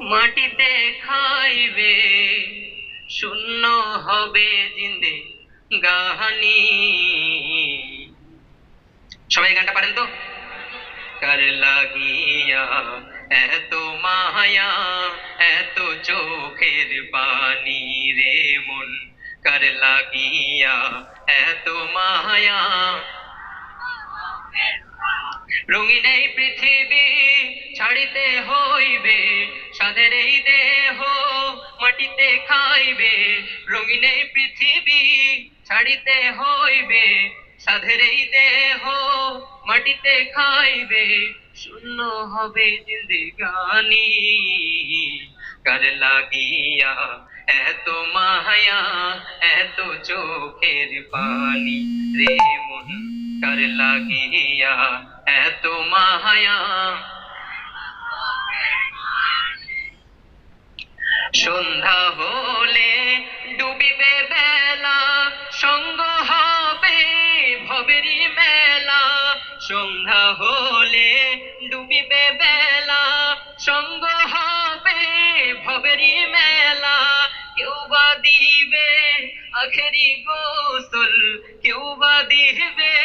মাটিতে খাইবে শূন্য হবে জিন্দে গাহানি। সবাই গানটা পারেন তো? কার লাগিয়া এত মায়া এত চোখের পানি রে মন, কার লাগিয়া এত মায়া। রঙিন এই পৃথিবী ছাড়িতে হইবে, সাধের এই দেহ মাটিতে খাইবে। রঙিন এই পৃথিবী ছাড়িতে হইবে, সাধের এই দেহ মাটিতে খাইবে। শূন্য হবে জিন্দেগানি, কার লাগিয়া এত মায়া এত চোখের পানি রে মন, কার লাগিয়া এত মায়া। সন্ধ্যা হলে ডুবিবে বেলা, সঙ্গ হবে ভবেরি মেলা। সন্ধ্যা হলে ডুবিবে বেলা, সঙ্গ হবে ভবেরি মেলা। কেউ বা দিবে আখেরি গোসল, কেউ বা দিবে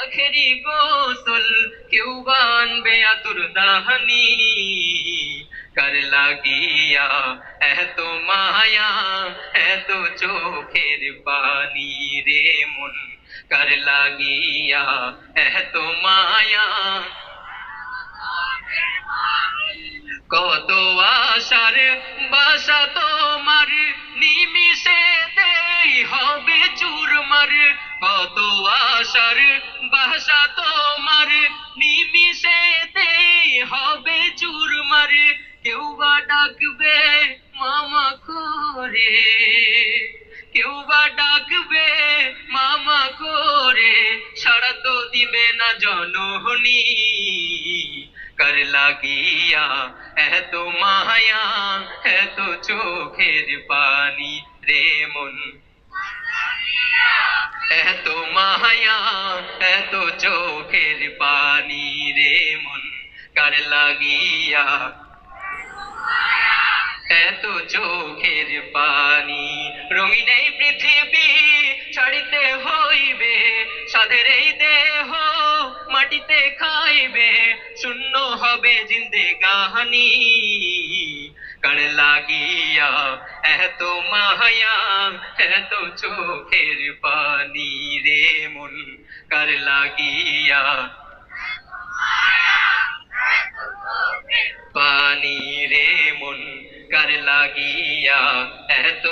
আখেরি গোসল, কেউ বা আনবে আতুর দাহানি। কার লাগিয়া এত মায়া এত চোখের পানি রে মন, কার লাগিয়া এত মায়া। কত আশার বাসা তোমার নিমিষেতেই হবে চুরমার। কত আশার বাসা তোমার নিমিষেতেই হবে চুরমার। কেউ বা ডাকবে মামা করে, কেউ বা ডাকবে মামা করে, সাড়া তো দিবে না জননী। কার লাগিয়া এত মায়া এত চোখের পানি রে মন, এত মায়া এত চোখের পানি রে মন, কার লাগিয়া এত চোখের পানি। রঙিন এই পৃথিবী ছাড়িতে হইবে, সাধের এই দেহ মাটিতে খাইবে। শূন্য হবে জিন্দেগানি, কার লাগিয়া এত মায়া এত চোখের পানি রে মন, কার লাগিয়া পানি রে মন, কার লাগিয়া এত